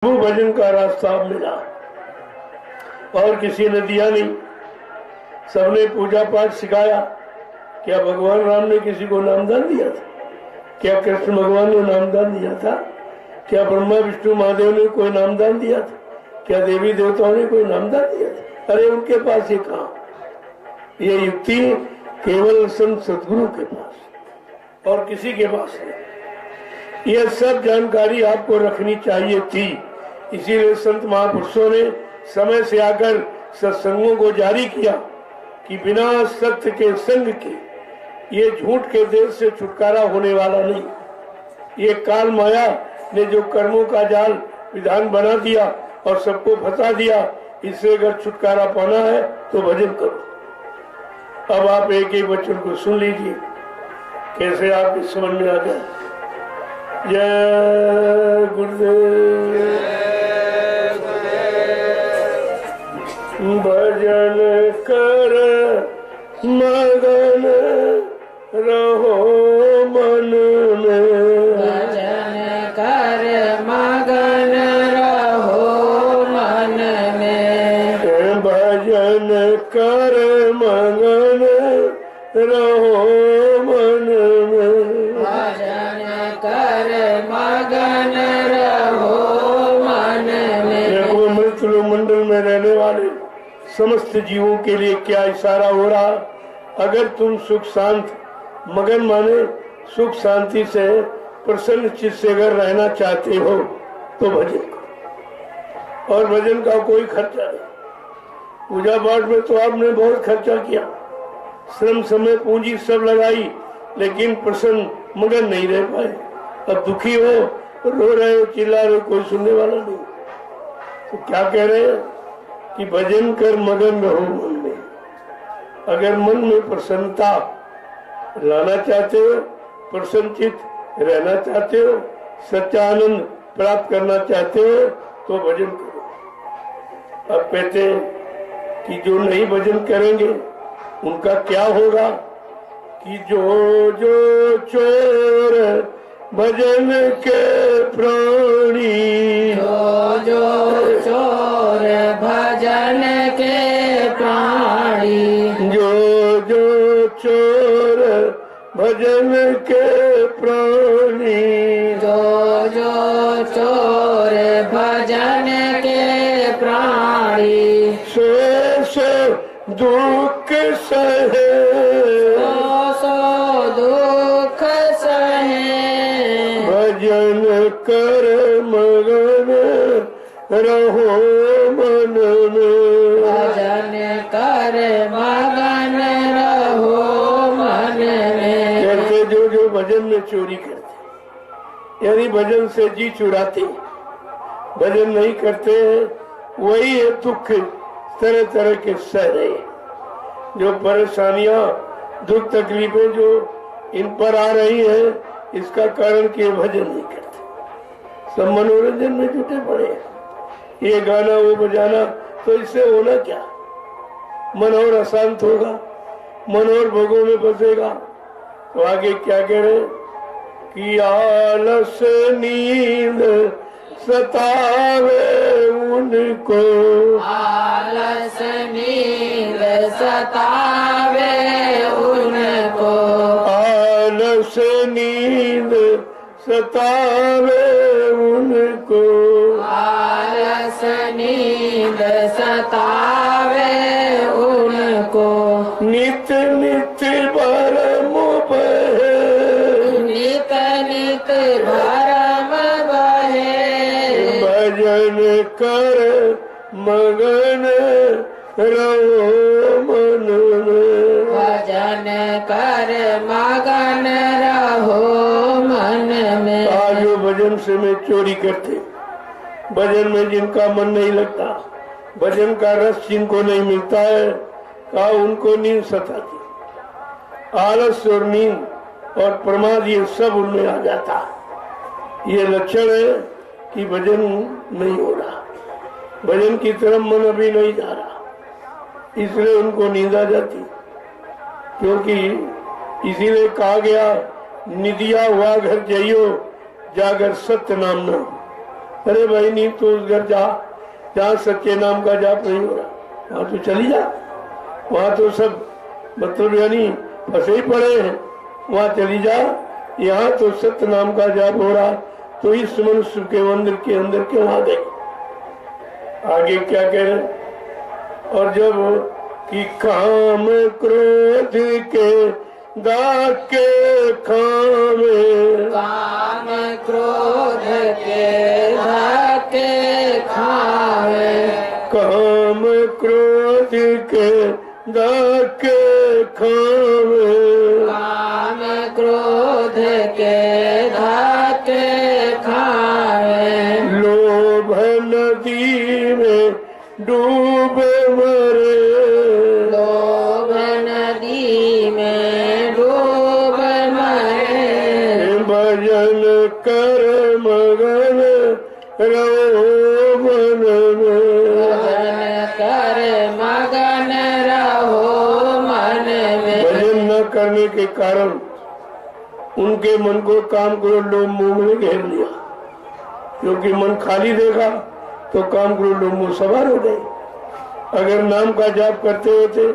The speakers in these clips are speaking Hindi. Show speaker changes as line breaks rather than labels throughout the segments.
वो भजन का रास्ता मिला और किसी ने दिया नहीं। सबने पूजा पाठ सिखाया। क्या भगवान राम ने किसी को नामदान दिया था? क्या कृष्ण भगवान ने नामदान दिया था? क्या ब्रह्मा विष्णु महादेव ने कोई नामदान दिया था? क्या देवी देवताओं ने कोई नामदान दिया था? अरे उनके पास ये कहा, ये युक्ति केवल संत सदगुरु के पास और किसी के पास नहीं। यह सब जानकारी आपको रखनी चाहिए थी। इसीलिए संत महापुरुषों ने समय से आकर सत्संगों को जारी किया कि बिना सत्य के संग के ये झूठ के देश से छुटकारा होने वाला नहीं। ये काल माया ने जो कर्मों का जाल विधान बना दिया और सबको फंसा दिया, इससे अगर छुटकारा पाना है तो भजन करो। अब आप एक एक वचन को सुन लीजिए, कैसे आपकी समझ में आ जाए। जय गुरुदेव। भजन कर मगन रहो मन में,
भजन कर मगन रहो मन में,
भजन कर मगन रहो मन में,
भजन कर मगन रहो मन में।
अमृतलोक मंडल में रहने वाले समस्त जीवों के लिए क्या इशारा हो रहा? अगर तुम सुख शांत मगन माने सुख शांति से प्रसन्न चित्त से अगर रहना चाहते हो तो भजन करो। और भजन का कोई खर्चा नहीं। पूजा पाठ में तो आपने बहुत खर्चा किया, श्रम समय पूंजी सब लगाई, लेकिन प्रसन्न मगन नहीं रह पाए। अब दुखी हो, रो रहे हो, चिल्ला रहे हो, कोई सुनने वाला नहीं। तो क्या कह रहे हैं कि भजन कर मगन रहो मन में। अगर मन में प्रसन्नता लाना चाहते हो, प्रसन्नचित रहना चाहते हो, सच्चा आनंद प्राप्त करना चाहते हो तो भजन करो। अब कहते हैं कि जो नहीं भजन करेंगे उनका क्या होगा? कि जो जो चोर भजन के प्राणी,
जो जो चोर भजन के प्राणी,
जो जो चोर भजन के प्राणी,
जो जो चोर भजन के प्राणी,
सो दुख सहे,
सो दुख सहे,
भजन कर मगन रहो मन में,
भजन कर मगन रहो मन में।
कहते जो भजन में चोरी करते, यानी भजन से जी चुराते, भजन नहीं करते, वही है दुख तरह तरह के सह रहे। जो परेशानियां दुख तकलीफें जो इन पर आ रही है, इसका कारण कि भजन नहीं करते, सब मनोरंजन में जुटे पड़े हैं। ये गाना वो बजाना, तो इससे होना क्या? मन और अशांत होगा, मन और भोगों में फंसेगा। तो आगे क्या कह रहे कि आलस नींद सतावे उनको,
आलस नींद सतावे उनको,
आलस नींद सतावे उनको,
आलस नींद सतावे उनको,
नित नित भरम बहे,
नित नित भरम बहे,
भजन कर मगन रहो मन में,
भजन कर मगन रहो मन में।
आज जो भजन से में चोरी करते, भजन में जिनका मन नहीं लगता, भजन का रस जिनको नहीं मिलता है, कहा उनको नींद सताती, आलस और नींद और प्रमाद ये सब उनमें आ जाता। ये लक्षण है कि भजन नहीं हो रहा, भजन की तरफ मन अभी नहीं जा रहा, इसलिए उनको नींद आ जाती। क्योंकि इसीलिए कहा गया, निदिया हुआ घर जाइयो जागर सत्य नाम न। अरे भाई नहीं तो उस घर जा जहाँ सच्चे नाम का जाप नहीं हो रहा, वहां तो चली जा, वहां तो सब मतलब यानी फंसे ही पड़े हैं, वहां चली जा। यहाँ तो सत्य नाम का जाप हो रहा, तो इस मनुष्य के मंदिर के अंदर क्यों आ गए? आगे क्या कह रहे? और जब कि काम क्रोध के दाके खावे,
काम क्रोध के धाके खावे,
काम क्रोध के दाके खावे,
काम क्रोध के धाके खावे,
लोभ नदी में डूब मरे,
लोभ नदी में डूब मरे,
भजन कर मगन रहो मन में,
भजन कर मगन रहो मन में।
भजन न करने के कारण उनके मन को काम क्रोध लोभ मोह में घेर लिया, क्योंकि मन खाली देखा तो काम क्रोध लोभ मोह सवार हो गए। अगर नाम का जाप करते होते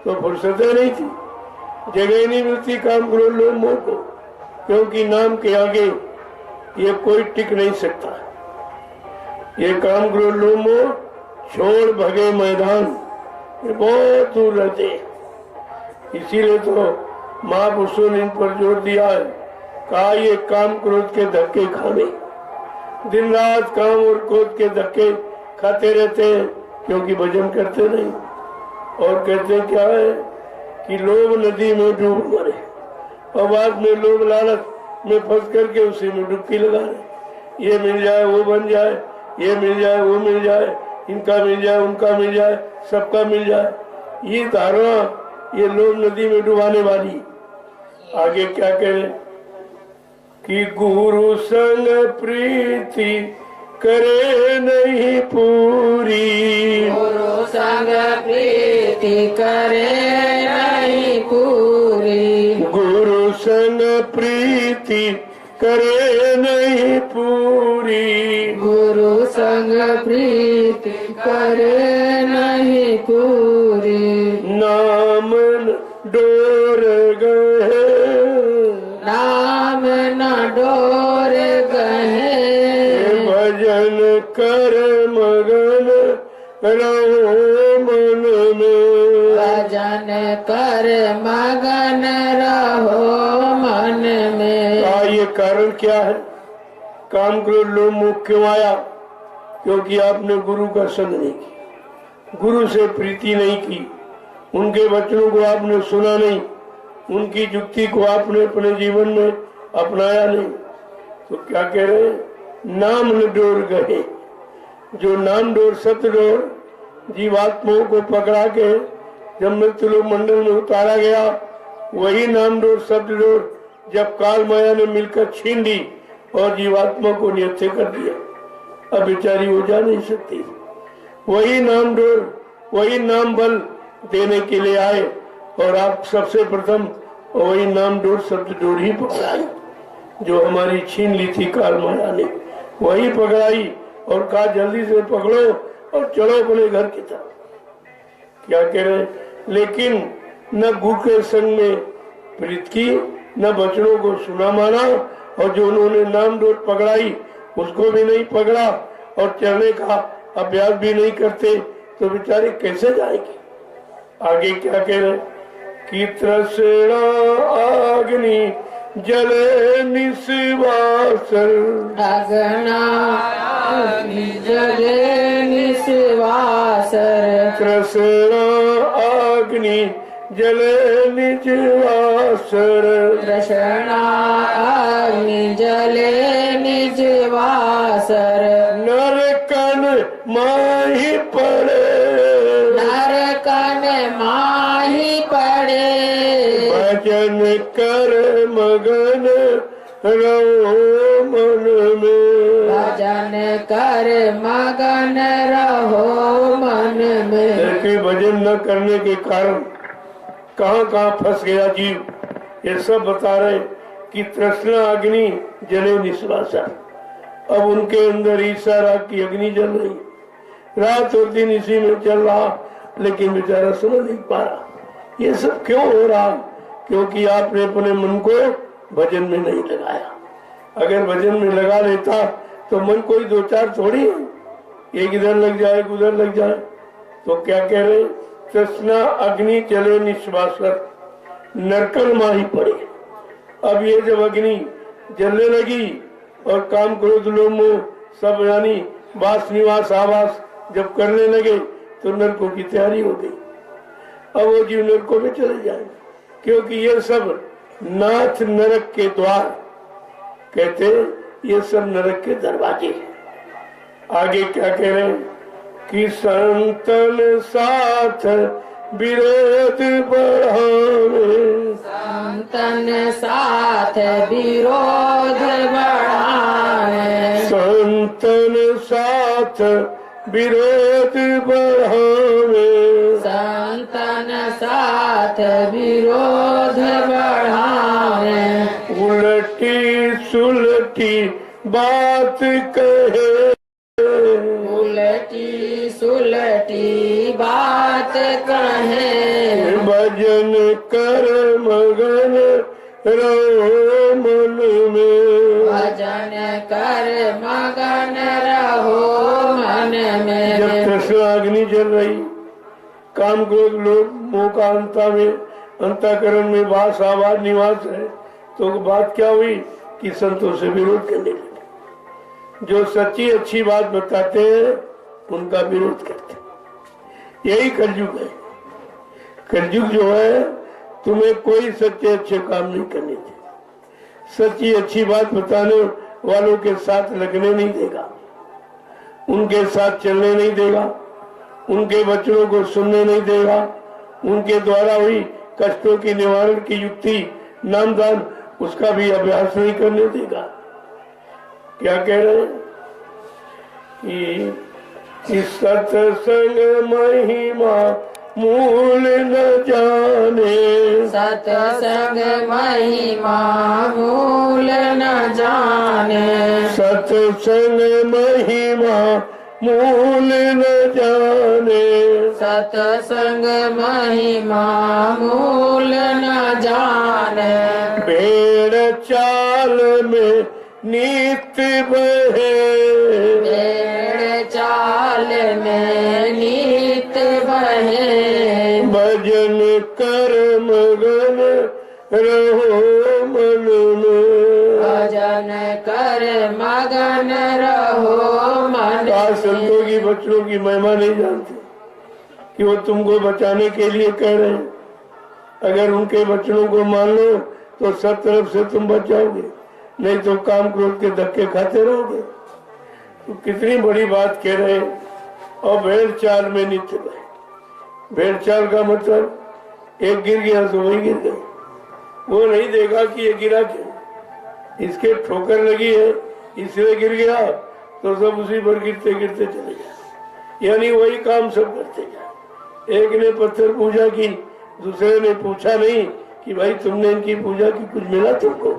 तो फुर्सतें नहीं थी, जगह नहीं मिलती काम क्रोध लोभ मोह को, क्योंकि नाम के आगे ये कोई टिक नहीं सकता। ये काम क्रोध लोभ मोह छोड़ भगे मैदान, ये बहुत दूर रहते हैं। इसीलिए तो महापुरुषों ने इन पर जोर दिया है, कहा ये काम क्रोध के धक्के खाने, दिन रात काम और क्रोध के धक्के खाते रहते हैं, क्योंकि भजन करते नहीं। और कहते क्या है कि लोभ नदी में डूब मरे, और बाद में लोभ लालच में फंस करके उसी में डुबकी लगा रहे, ये मिल जाए वो बन जाए, ये मिल जाए वो मिल जाए, इनका मिल जाए उनका मिल जाए, सबका मिल जाए। ये धारणा ये लोभ नदी में डुबाने वाली। आगे क्या करें कि गुरु संग प्रीति करे नहीं पूरी,
गुरु संग प्रीति करे नहीं पूरी,
गुरु संग प्रीति करे नहीं पूरी,
गुरु संग प्रीति करे नहीं पूरी,
नाम डोर गए,
नाम न डोर गहे,
भजन कर मगन रहो मन में,
भजन कर मगन रहो मन में।
ये कारण क्या है? काम क्रोध लोभ मोह क्यों आया? क्योंकि आपने गुरु का संग नहीं किया, गुरु से प्रीति नहीं की, उनके वचनों को आपने सुना नहीं, उनकी युक्ति को आपने अपने जीवन में अपनाया नहीं। तो क्या कह रहे हैं? नाम न डोर गए, जो नाम डोर सत्य डोर जीवात्माओं को पकड़ा के जब मृत्यु लोक मंडल में उतारा गया, वही नाम डोर सत्य डोर जब काल माया ने मिलकर छीन ली और जीवात्मा को निहत्थे कर दिया, अब बेचारी वो जा नहीं सकती। वही नाम डोर वही नाम बल देने के लिए आए, और आप सबसे प्रथम वही नाम डोर शब्द डोर ही पकड़ाई, जो हमारी छीन ली थी काल माया ने, वही पकड़ाई और कहा जल्दी से पकड़ो और चलो अपने घर की तरफ। क्या कह रहे? लेकिन न गुरु के संग में प्रीत की, न वचनों को सुना माना, और जो उन्होंने नाम डोर पकड़ाई उसको भी नहीं पकड़ा, और चलने का अभ्यास भी नहीं करते, तो बेचारे कैसे जाएंगे? आगे क्या कह रहे कि तृष्णा अग्नि जले निस्वासर,
अगना जले निस्वासर,
तृष्णा अग्नि जले निजवासर,
तृष्णा अग्नि जले निजवासर,
नरकन माही पड़े,
नरकन माही पड़े,
भजन कर मगन रहो मन में,
भजन कर मगन रहो मन में।
देखिए भजन न करने के कारण कहाँ कहाँ फंस गया जीव, ये सब बता रहे कि तृष्णा अग्नि जले निश्वासा, अब उनके अंदर ईसा राग की अग्नि जल रही, रात और दिन इसी में चल रहा, लेकिन बेचारा समझ नहीं पा रहा ये सब क्यों हो रहा, क्योंकि आपने अपने मन को भजन में नहीं लगाया। अगर भजन में लगा लेता तो मन कोई दो चार थोड़ी है, एक इधर लग जाए एक उधर लग जाए। तो क्या कह रहे, तृष्णा अग्नि चले निश्वासर नरकल माही पड़े। अब ये जब अग्नि जलने लगी और काम क्रोध लोभ मोह सब यानी वास निवास आवास जब करने लगे तो नरकों की तैयारी हो गई। अब वो जीव नरकों में चले जाएंगे, क्योंकि ये सब नाथ नरक के द्वार कहते, ये सब नरक के दरवाजे। आगे क्या कह रहे हैं कि संतन साथ विरोध बढ़ावे,
संतन साथ विरोध बढ़ावे,
संतन साथ विरोध बढ़ावे,
संतन साथ विरोध बढ़ावे,
उलटी सुलटी बात कहे,
उलटी सुलटी बात कहे,
भजन कर मगन रहो मन में,
भजन कर मगन रहो मन में।
जब तृष्णा अग्नि जल रही, काम क्रोध लोभ मोह का अंता में अंतःकरण में वास आवाज निवास है, तो बात क्या हुई कि संतों से विरोध करने लगे। जो सच्ची अच्छी बात बताते हैं उनका विरोध करते हैं। यही कलयुग है। कलयुग जो है तुम्हें कोई सच्चे अच्छे काम नहीं करने दे, सच्ची अच्छी बात बताने वालों के साथ लगने नहीं देगा, उनके साथ चलने नहीं देगा, उनके वचनों को सुनने नहीं देगा, उनके द्वारा हुई कष्टों की निवारण की युक्ति नामदान उसका भी अभ्यास नहीं करने देगा। क्या कह रहे हैं कि सत्संग महिमा मूल न जाने,
सत्संग महिमा मूल न जाने,
सत्संग महिमा मूल न जाने,
सत्संग महिमा मूल न जाने,
भेड़ चाल में नित्य बहे,
भेड़ चाल में नित बहे,
भजन कर मगन रहो मन में,
भजन कर मगन रहो मन
आज
में।
संतों की बच्चों की महिमा नहीं जानते कि वो तुमको बचाने के लिए कह रहे हैं। अगर उनके वचनों को मान लो तो सब तरफ से तुम बच जाओगे, नहीं तो काम क्रोध के धक्के खाते रहोगे। तो कितनी बड़ी बात कह रहे हैं। और भेड़ चाल में नित्य बहे, भेड़ चाल का मतलब एक गिर गया तो वही गिर गए, वो नहीं देखा कि ये गिरा क्यों, इसके ठोकर लगी है इसलिए गिर गया, तो सब उसी पर गिरते गिरते चले जाए, यानी वही काम सब करते जाए। एक ने पत्थर पूजा की, दूसरे ने पूछा नहीं कि भाई तुमने इनकी पूजा की कुछ मिला तुमको,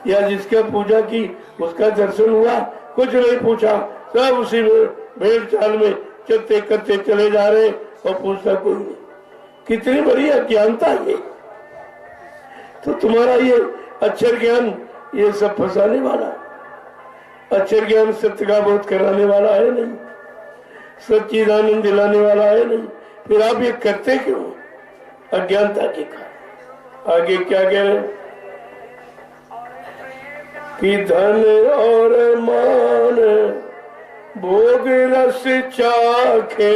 या जिसका पूजा की उसका दर्शन हुआ, कुछ नहीं पूछा, सब उसी में भेड़ चाल में चलते करते चले जा रहे और पूछता कोई नहीं। कितनी बड़ी अज्ञानता ये। तो तुम्हारा ये अक्षर ज्ञान ये सब फंसाने वाला, अक्षर ज्ञान सत्य का बोध कराने वाला है नहीं, सच्चिदानंद दिलाने वाला है नहीं, फिर आप ये करते क्यों? अज्ञानता के कारण। आगे क्या कह रहे कि धन और मान भोग रस चाखे,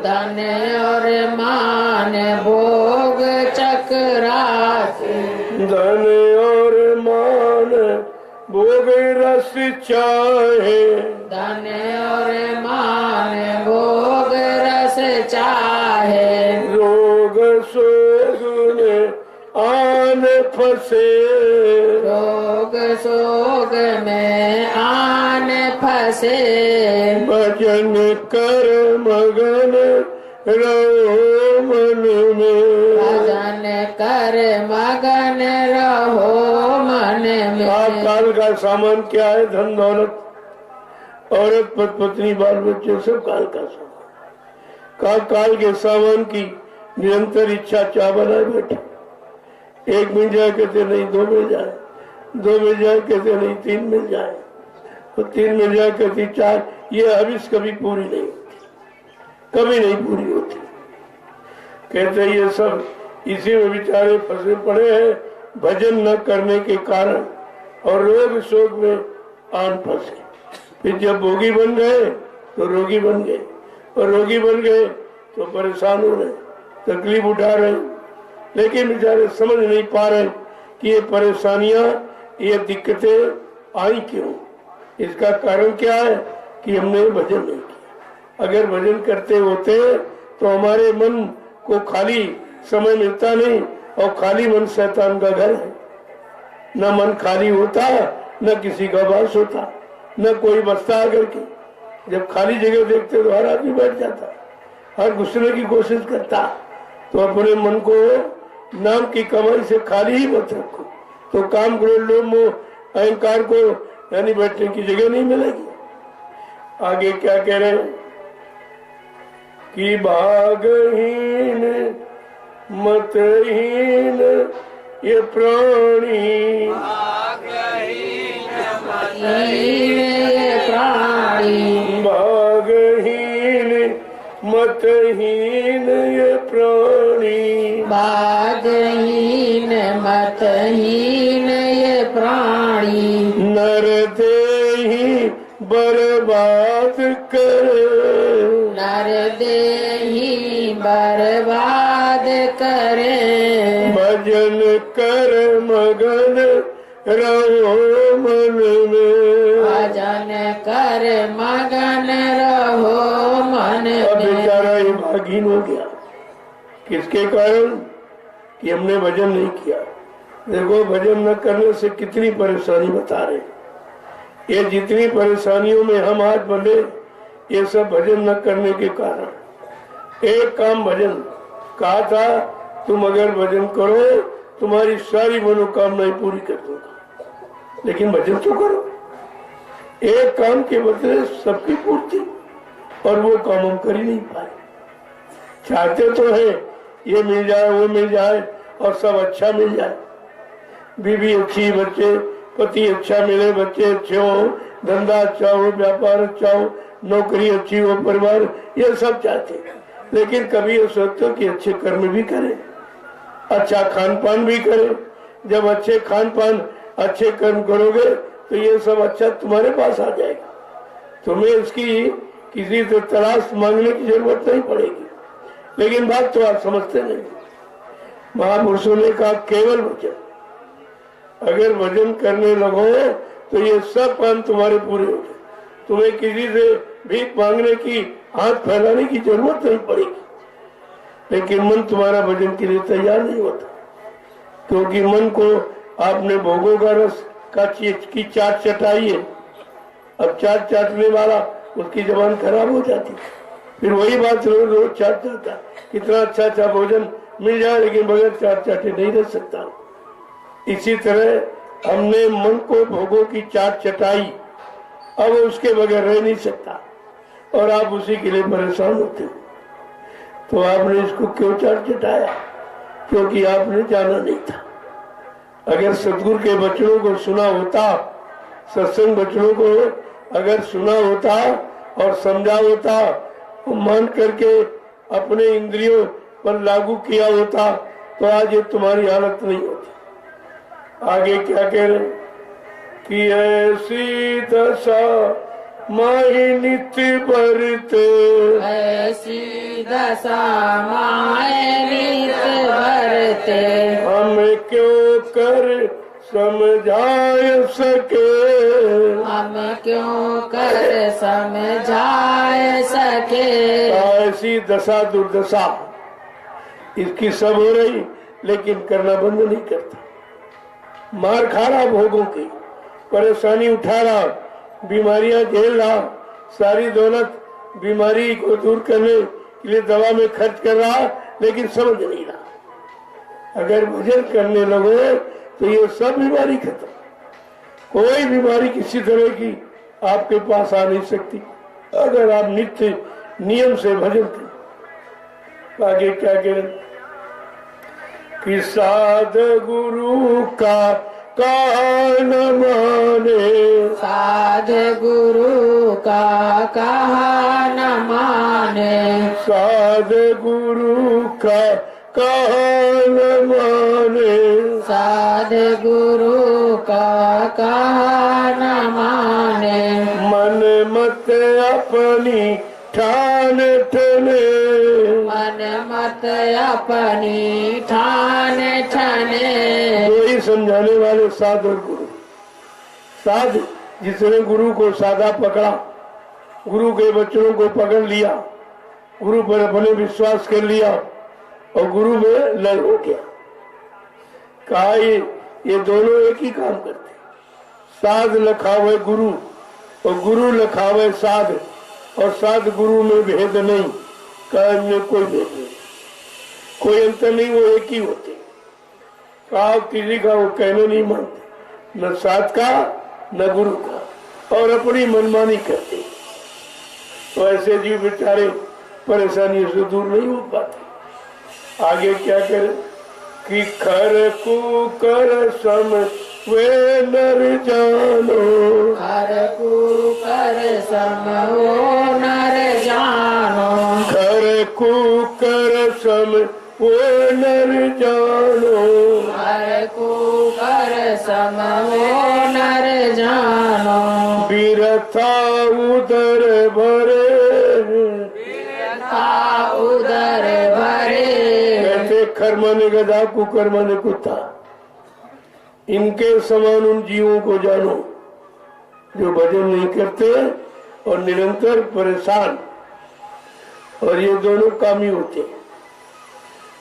धन और मान भोग चक्राखे,
धन और मान भोग रस चाहे,
धन और मान भोग रस चाहे,
रोग सोग में आन फंसे,
रोग सोग में आन फंसे,
भजन कर मगन रहो मन में,
भजन कर मगन रहो मन में।
आप काल का सामान क्या है? धन दौलत, औरत पत्नी बाल बच्चे सब काल का सामान। काल के सामान की निरंतर इच्छा चाह बनाए बैठे। एक मिल जाए कहते नहीं, दो मिल जाए, दो मिल जाए कहते नहीं, तीन मिल जाए, और तीन मिल जाए कहती चार। ये हविस कभी पूरी नहीं होती, कभी नहीं पूरी होती। कहते ये सब इसी में बेचारे फंसे पड़े हैं भजन न करने के कारण, और रोग शोक में आन फंसे। फिर जब भोगी बन गए तो रोगी बन गए, और रोगी बन गए तो परेशान हो रहे, तकलीफ उठा रहे, लेकिन बेचारे समझ नहीं पा रहे कि ये परेशानियां, ये दिक्कतें आई क्यों। इसका कारण क्या है कि हमने भजन नहीं किया। अगर भजन करते होते तो हमारे मन को खाली समय मिलता नहीं, और खाली मन शैतान का घर है। न मन खाली होता, न किसी का वास होता, न कोई बसता आकर के। जब खाली जगह देखते तो हर आदमी बैठ जाता, हर घुसने की कोशिश करता। तो अपने मन को नाम की कमाई से खाली ही मत रखो, तो काम क्रोध लोभ मोह अहंकार को यानी बैठने की जगह नहीं मिलेगी। आगे क्या कह रहे हैं कि भागहीन मतहीन ये प्राणी,
ये प्राणी,
भागहीन मतहीन ये प्राणी,
भागहीन मतहीन ये प्राणी,
नर देही बर्बाद करे,
नर देही बर्बाद करे,
भजन कर मगन रहो मन में,
भजन कर मगन रहो मन
अब
में।
बेचारा ये भागीन हो गया। किसके कारण? कि हमने भजन नहीं किया। देखो भजन न करने से कितनी परेशानी बता रहे। ये जितनी परेशानियों में हम हाथ बंधे, ये सब भजन न करने के कारण। एक काम भजन कहा था, तुम अगर भजन करो तुम्हारी सारी मनोकामनाएं पूरी कर दूंगा, लेकिन भजन तो करो। एक काम के बदले सबकी पूर्ति, और वो काम हम कर ही नहीं पाए। चाहते तो है ये मिल जाए, वो मिल जाए, और सब अच्छा मिल जाए, बीवी अच्छी, बच्चे पति अच्छा मिले, बच्चे अच्छे हो, धंधा अच्छा हो, व्यापार अच्छा हो, नौकरी अच्छी हो, परिवार, ये सब चाहते। लेकिन कभी ये सोचते कि अच्छे कर्म भी करें, अच्छा खान पान भी करें। जब अच्छे खान पान अच्छे कर्म करोगे तो ये सब अच्छा तुम्हारे पास आ जाएगा, तुम्हें इसकी किसी से तलाश मांगने की जरूरत नहीं पड़ेगी। लेकिन बात तो आप समझते नहीं। महापुरुषों ने कहा केवल भजन, अगर भजन करने लगो तो ये सब काम तुम्हारे पूरे हो जाए, तुम्हें किसी से भीख मांगने की, हाथ फैलाने की जरूरत नहीं पड़ेगी। लेकिन मन तुम्हारा भजन के लिए तैयार नहीं होता, क्योंकि मन को आपने भोगों का रस का चीज की चाट चटाई है। अब चाट चाटने वाला उसकी जबान खराब हो जाती, फिर वही बात रोज रोज चाट जाता। कितना अच्छा अच्छा भोजन मिल जाए लेकिन बगैर चाट चाटे नहीं रह सकता। इसी तरह हमने मन को भोगों की चाट चटाई, अब उसके बगैर रह नहीं सकता, और आप उसी के लिए परेशान होते हो। तो आपने इसको क्यों चाट चटाया? क्योंकि आपने जाना नहीं था। अगर सतगुरु के वचनों को सुना होता, सत्संग वचनों को अगर सुना होता और समझा होता, तो मान करके अपने इंद्रियों पर लागू किया होता, तो आज ये तुम्हारी हालत नहीं होती। आगे क्या कह रहे कि ऐसी दशा माही नित्य बरते,
ऐसी दशा माहे नित्य बरते,
हमें क्यों कर समझाए सके,
हम क्यों कर समझाए सके।
ऐसी दशा दुर्दशा इसकी सब हो रही, लेकिन करना बंद नहीं करता। मार खा रहा भोगों की, परेशानी उठा रहा, बीमारियां झेल रहा, सारी दौलत बीमारी को दूर करने के लिए दवा में खर्च कर रहा, लेकिन समझ नहीं रहा। अगर भजन करने लगे तो ये सब बीमारी खत्म। कोई बीमारी किसी तरह की आपके पास आ नहीं सकती अगर आप नित्य नियम से भजन करें। आगे क्या करें कि साध गुरु का कान माने,
साध गुरु का कहा न माने,
साध गुरु का कान माने,
साध गुरु का कहा न माने,
मन मत अपनी ठान ठने,
मन मत अपनी ठान ठने।
तो ही समझाने वाले साध और गुरु। साध जिसने गुरु को साधा पकड़ा, गुरु के वचनों को पकड़ लिया, गुरु पर अपने विश्वास कर लिया और गुरु में लय हो गया। कहा ये दोनों एक ही काम करते, साध लखावे गुरु और गुरु लखावे साध, और साध गुरु में भेद नहीं, कहा में कोई भेद नहीं, कोई अंतर नहीं, वो एक ही होते। कहा किसी का वो कहने नहीं मानते, न साध का न गुरु का, और अपनी मनमानी करते। तो ऐसे जीव बेचारे परेशानियों से दूर नहीं हो पाते। आगे क्या करें कि खर को कर सम वे नर जानो,
कर कु कर सम वो नर जानो,
खर को कर सम वो नर जानो,
कर कु कर सम वो नर जानो,
बीरथा उदर भरे,
था उदर भरे।
कहते खर माने गधा, कुकर माने कुत्ता। इनके समान उन जीवों को जानो जो भजन नहीं करते और निरंतर परेशान, और ये दोनों कामी होते हैं,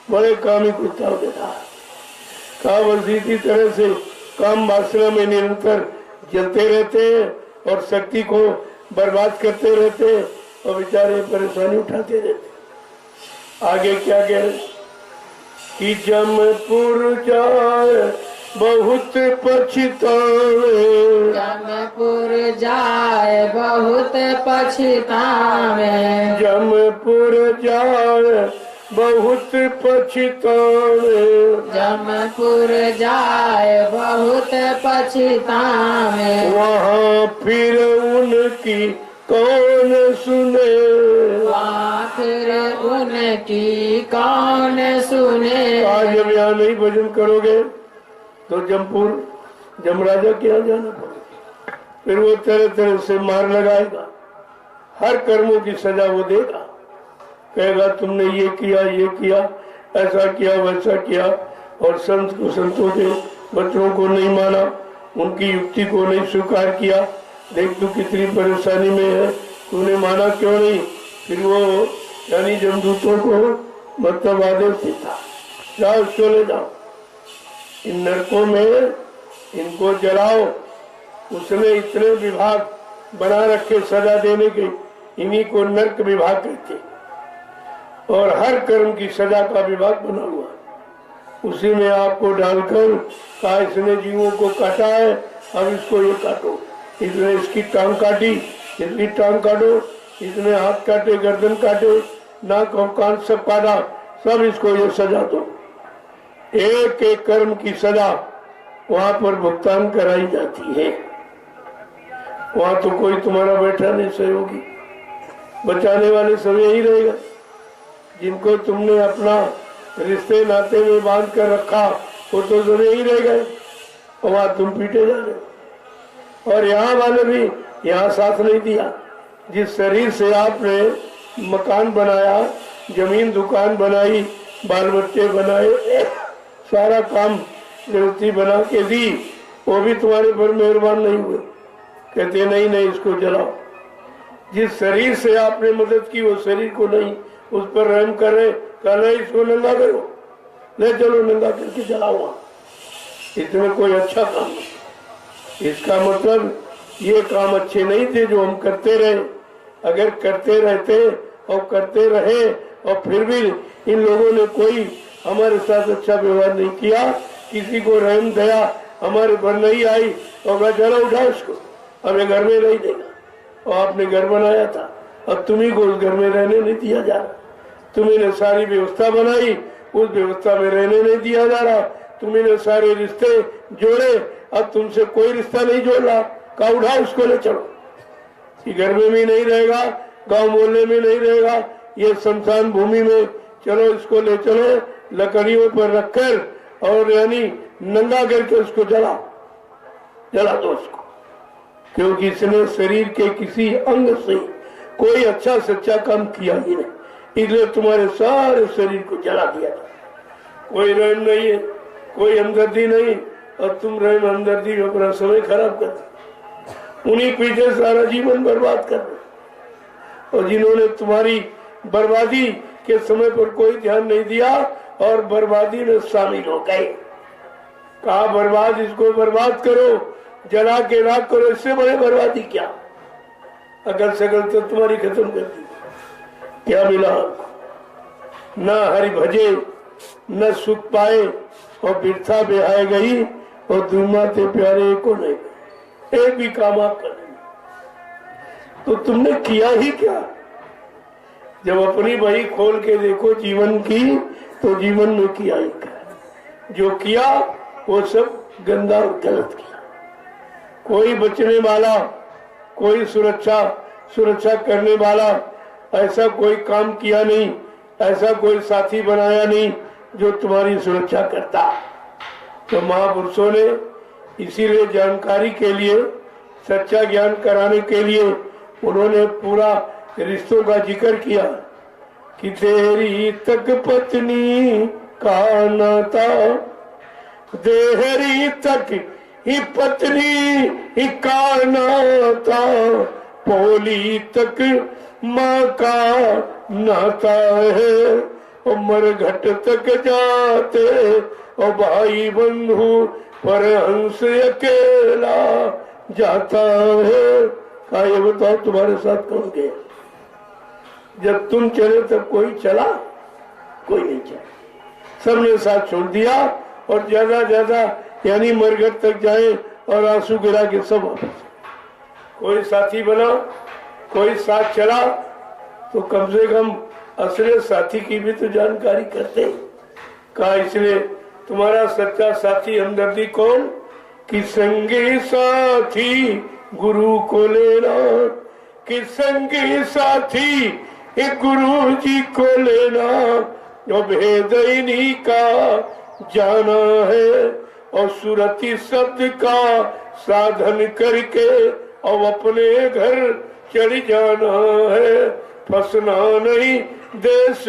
बड़े कामी कुत्ता गधा। काम सीधी तरह से काम वासना में निरंतर जलते रहते हैं और शक्ति को बर्बाद करते रहते हैं और बेचारे परेशानी उठाते रहते। आगे क्या कह रहे कि जमपुर जाए बहुत पछतावे,
जमपुर जाए बहुत पछतावे,
जमपुर जाए बहुत पछतावे,
जमपुर जाए बहुत पछतावे।
वहाँ फिर उनकी कौन सुने,
वहाँ फिर उनकी कौन सुने।
आज जब यहाँ नहीं भजन करोगे तो जमपुर जमराजा के यहाँ जाना पड़ेगा, फिर वो तरह तरह से मार लगाएगा, हर कर्मों की सजा वो देगा, कहेगा तुमने ये किया, ऐसा किया वैसा किया, और संतों के बच्चों को नहीं माना, उनकी युक्ति को नहीं स्वीकार किया, देख तू कितनी परेशानी में है, तूने माना क्यों नहीं। फिर वो यानी जमदूतों को मतलब आदेश देता, जाओ चले जाओ इन नरकों में, इनको जलाओ। उसने इतने विभाग बना रखे सजा देने के, इन्हीं को नरक विभाग कहते, और हर कर्म की सजा का विभाग बना हुआ, उसी में आपको डालकर कहा इसने जीवों को काटा है, अब इसको ये काटो, इसने इसकी टांग काटी, इसकी टांग काटो, इसने हाथ काटे, गर्दन काटे, नाक और कान सब काटा, सब इसको ये सजा दो। एक एक कर्म की सजा वहां पर भुगतान कराई जाती है। वहां तो कोई तुम्हारा बैठा नहीं सहयोगी, बचाने वाले सब यही रहेगा, जिनको तुमने अपना रिश्ते नाते में बांध कर रखा वो तो सब यही रह गए, और वहां तुम पीटे जा रहे हो। और यहाँ वाले भी यहाँ साथ नहीं दिया। जिस शरीर से आपने मकान बनाया, जमीन दुकान बनाई, बाल बच्चे बनाए, सारा काम गृहस्थी बना के दी, वो भी तुम्हारे पर मेहरबान नहीं हुए, कहते नहीं नहीं इसको जलाओ। जिस शरीर से आपने मदद की वो शरीर को नहीं, उस पर रहम कर रहे, कहा नहीं इसको नंगा करो, ले चलो नंगा करके जलाओ। इसमें कोई अच्छा काम नहीं। इसका मतलब ये काम अच्छे नहीं थे जो हम करते रहे। अगर करते रहते और करते रहे और फिर भी इन लोगों ने कोई हमारे साथ अच्छा व्यवहार नहीं किया, किसी को रहम दया हमारे पर नहीं आई, तो मैं चलो उठा इसको, हमें घर में नहीं देगा। और आपने घर बनाया था, अब तुम्ही को उस घर में रहने नहीं दिया जा रहा। तुम्ही ने सारी व्यवस्था बनाई, उस व्यवस्था में रहने नहीं दिया जा रहा। तुम्ही ने सारे रिश्ते जोड़े, अब तुमसे कोई रिश्ता नहीं जोड़ रहा। कहा उठा उसको ले चलो, ये घर में भी नहीं रहेगा, गांव मोहल्ले में नहीं रहेगा, ये शमशान भूमि में चलो, इसको ले चलो, लकड़ियों पर रखकर और यानी नंगा करके उसको जला दो उसको, क्योंकि इसने शरीर के किसी अंग से कोई अच्छा सच्चा काम किया ही नहीं, इसलिए तुम्हारे सारे शरीर को जला दिया जाए। कोई रहम नहीं है, कोई हमदर्दी नहीं, और तुम रहम हमदर्दी में अपना समय खराब करते, उन्हीं पीछे सारा जीवन बर्बाद कर दो। और जिन्होंने तुम्हारी बर्बादी के समय पर कोई ध्यान नहीं दिया और बर्बादी में शामिल हो गए, कहा बर्बाद, इसको बर्बाद करो, जला के राख करो, इससे बड़े बर्बादी क्या। अकल सकल तो तुम्हारी खत्म कर दी। क्या मिला आपको? न हरि भजे न सुख पाए, और बिरथा बेहाय गई, और दूमा ते प्यारे को नहीं, एक भी काम आप कर नहीं। तो तुमने किया ही क्या? जब अपनी बही खोल के देखो जीवन की, तो जीवन में किया ही क्या? जो किया वो सब गंदा और गलत किया। कोई बचने वाला, कोई सुरक्षा करने वाला ऐसा कोई काम किया नहीं, ऐसा कोई साथी बनाया नहीं जो तुम्हारी सुरक्षा करता। तो महापुरुषों ने इसीलिए जानकारी के लिए, सच्चा ज्ञान कराने के लिए उन्होंने पूरा रिश्तों का जिक्र किया कि तेरी तक पत्नी का नाता, देहरी तक ही पत्नी का नाता, पोली तक माँ का नाता है, और मरघट तक जाते और भाई बंधु पर हंस अकेला जाता है। का ये बताओ तुम्हारे साथ कौन गया? जब तुम चले तब कोई चला? कोई नहीं चला, सबने साथ छोड़ दिया, और ज्यादा यानी मरघट तक जाए और आंसू गिरा के सब वापस। कोई साथी बना, कोई साथ चला, तो कम से कम असली साथी की भी तो जानकारी करते। कहा इसलिए तुम्हारा सच्चा साथी हमदर्दी कौन? कि संगी साथी गुरु को लेना, कि संगी साथी गुरु जी को लेना, जो भेद इन्हीं का जाना है, और सुरति शब्द का साधन करके और अपने घर चली जाना है, फंसना नहीं देश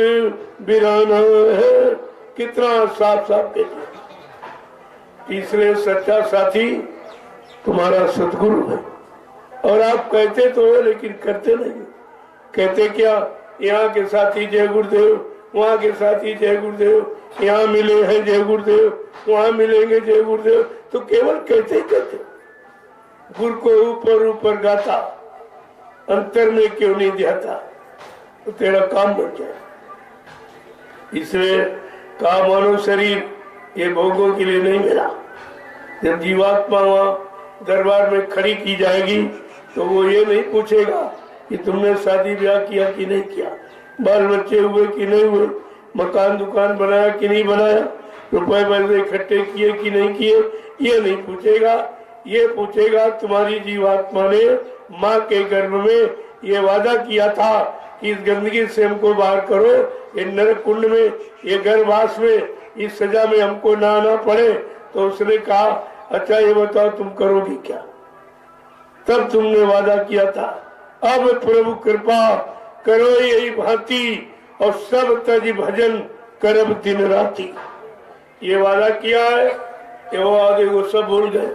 बिराना है। कितना साफ साफ कह दिया। तीसरे सच्चा साथी तुम्हारा सदगुरु है, और आप कहते तो हो लेकिन करते नहीं। कहते क्या? यहाँ के साथी जय गुरुदेव, वहाँ के साथी जय गुरुदेव, यहाँ मिले हैं जय गुरुदेव, वहाँ मिलेंगे जय गुरुदेव, तो केवल कहते ही कहते। गुरु को ऊपर ऊपर गाता, अंतर में क्यों नहीं जाता? तो तेरा काम बन जाए। इसलिए कहा मानव शरीर ये भोगों के लिए नहीं मिला। जब जीवात्मा वहाँ दरबार में खड़ी की जाएगी तो वो ये नहीं पूछेगा कि तुमने शादी ब्याह किया कि नहीं किया, बाल बच्चे हुए कि नहीं हुए, मकान दुकान बनाया कि नहीं बनाया, रुपए पैसे इकट्ठे किए कि नहीं किए, ये नहीं पूछेगा। ये पूछेगा तुम्हारी जीवात्मा ने माँ के गर्भ में ये वादा किया था कि इस गंदगी से हमको बाहर करो, ये नरक कुंड में, ये गर्भवास में, इस सजा में हमको ना आना पड़े। तो उसने कहा अच्छा ये बताओ तुम करोगी क्या? तब तुमने वादा किया था। अब प्रभु कृपा करो यही भांति, और सब तज भजन करब दिन राती। ये वादा किया है कि वो वादे को सब भूल गए।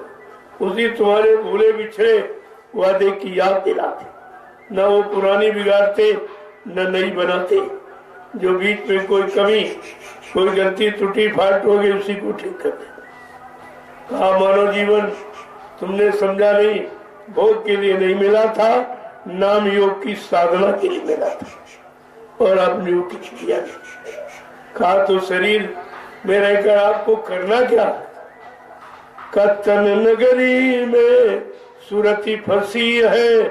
उसी तुम्हारे भूले बिछड़े वादे की याद दिलाते, न वो पुरानी बिगाड़ते न नई बनाते। जो बीच में कोई कमी, कोई गलती त्रुटि फाल्ट हो गई उसी को ठीक कर देते। कहा मानव जीवन तुमने समझा नहीं, भोग के लिए नहीं मिला था, नाम योग की साधना के लिए मिला था, और आपने वो कुछ किया नहीं। कहा तो शरीर में रहकर आपको करना क्या? कतन नगरी में सुरती फंसी है,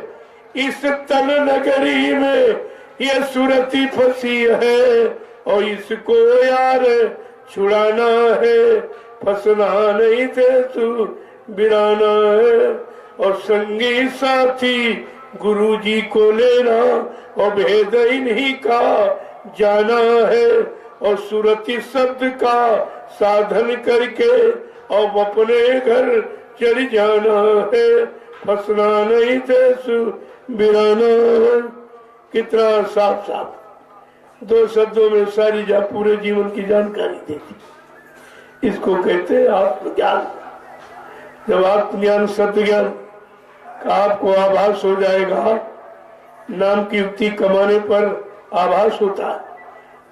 इस तन नगरी में ये सुरती फंसी है और इसको यार छुड़ाना है, फंसना नहीं थे तू बिराना है। और संगी साथी गुरु जी को लेना और भेद इन्हीं का जाना है। और सुरती शब्द का साधन करके और अपने घर चढ़ जाना है, फंसना नहीं थे तू बिराना है। कितना साफ साफ 2 शब्दों में सारी पूरे जीवन की जानकारी देती। इसको कहते हैं आत्मज्ञान। जब आत्मज्ञान सत्य ज्ञान का आपको आभास हो जाएगा, नाम की युक्ति कमाने पर आभास होता है,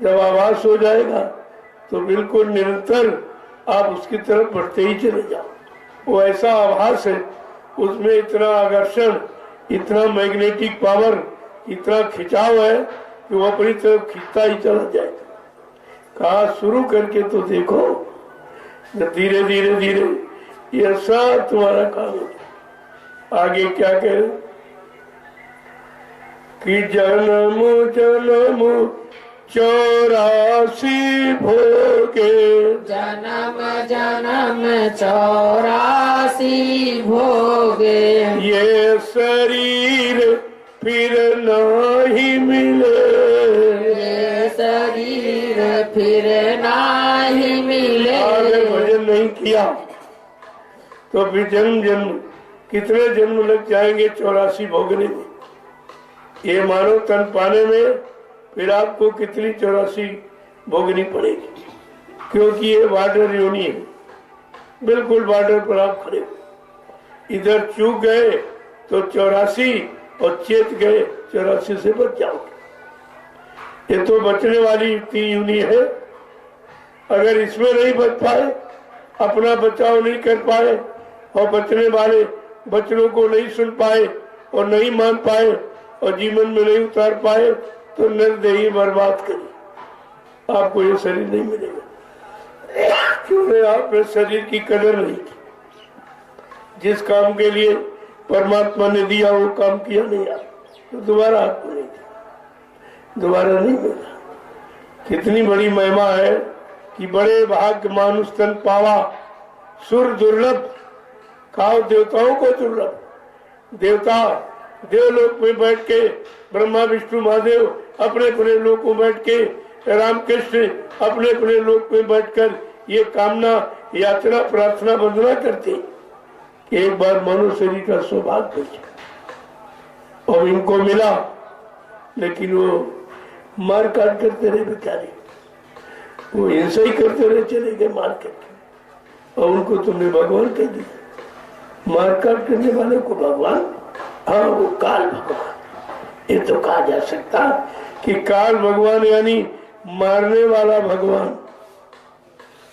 जब आभास हो जाएगा तो बिल्कुल निरंतर आप उसकी तरफ बढ़ते ही चले जाओ। वो ऐसा आभास है, उसमें इतना आकर्षण, इतना मैग्नेटिक पावर, इतना खिंचाव है कि वो अपनी तरफ खींचता ही चला जाएगा। कहा शुरू करके तो देखो, धीरे धीरे धीरे ये सब तुम्हारा काम हो जाए। आगे क्या कहे कि जन्म जन्म 84 भोगे,
जन्म जन्म 84 भोगे,
ये शरीर फिर नहीं मिले,
ये शरीर फिर नहीं मिले।
अगर भजन नहीं किया तो फिर जन्म जन्म कितने जन्म लग जाएंगे 84 भोगने में। ये मानव तन पाने में फिर आपको कितनी 84 भोगनी पड़ेगी, क्योंकि ये बॉर्डर योनि है, बिल्कुल बॉर्डर पर आप खड़े हो। इधर चूक गए तो 84 और चेत गए 84 से बच जाओगे। ये तो बचने वाली योनि है। अगर इसमें नहीं बच पाए, अपना बचाव नहीं कर पाए और बचने वाले बचनों को नहीं सुन पाए और नहीं मान पाए और जीवन में नहीं उतार पाए तो निर्दयी बर्बाद करी, आपको ये शरीर नहीं मिलेगा। क्योंकि आपने शरीर की कदर नहीं की, जिस काम के लिए परमात्मा ने दिया वो काम किया नहीं आप, तो दोबारा आपको नहीं दिया, दोबारा नहीं मिला। कितनी बड़ी महिमा है कि बड़े भाग्य मानुष तन पावा, सुर दुर्लभ, खाओ देवताओं को दुर्लभ। देवता देवलोक में बैठ के, ब्रह्मा विष्णु महादेव अपने अपने लोक में बैठ के, रामकृष्ण अपने अपने लोक में बैठकर ये कामना याचना प्रार्थना वंदना करते कि एक बार मनुष्य शरीर का सौभाग्य बचे। और इनको मिला, लेकिन वो मार काट करते रहे बेचारे, वो हिंसा ही करते रहे, चले गए मार करके। और उनको तुमने भगवान कह दिया। मार काट करने वाले को भगवान, हाँ वो काल भगवान। ये तो कहा जा सकता कि काल भगवान यानी मारने वाला भगवान,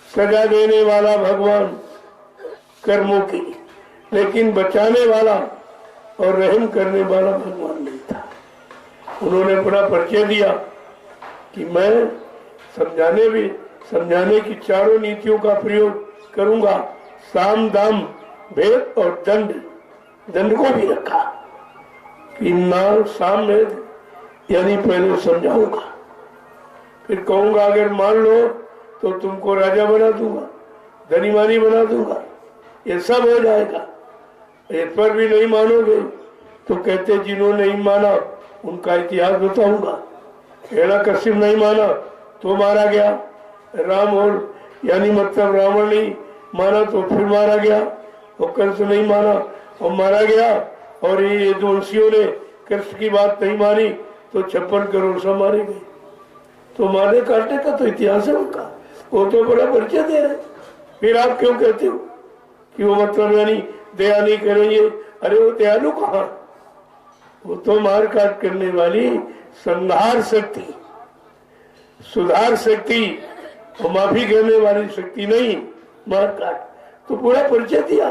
सजा देने वाला भगवान कर्मों की, लेकिन बचाने वाला और रहम करने वाला भगवान नहीं था। उन्होंने अपना परिचय दिया कि मैं समझाने की चारों नीतियों का प्रयोग करूंगा, साम दाम भेद और दंड को भी रखा कि नाम साम भेद, यानी पहले समझाऊंगा, फिर कहूंगा अगर मान लो तो तुमको राजा बना दूंगा, धनीमानी बना दूंगा, ये सब हो जाएगा। इस पर भी नहीं मानोगे तो कहते जिन्होंने नहीं माना उनका इतिहास बताऊंगा। हिरण्यकश्यप नहीं माना तो मारा गया, राम और यानी मतलब रावण नहीं माना तो फिर मारा गया, और कंस नहीं माना और मारा गया, और ये वंशियों ने कृष्ण की बात नहीं मानी तो 56 करोड़ सब मारे गए। तो मारने काटने का तो इतिहास है उनका, वो तो बड़ा परिचय दे रहे। फिर आप क्यों कहते हो कि वो मतलब यानी दया नहीं करेंगे? अरे वो दयालु कहाँ, वो तो मार काट करने वाली संहार शक्ति, सुधार शक्ति और माफी करने वाली शक्ति नहीं, मार काट। तो पूरा परिचय दिया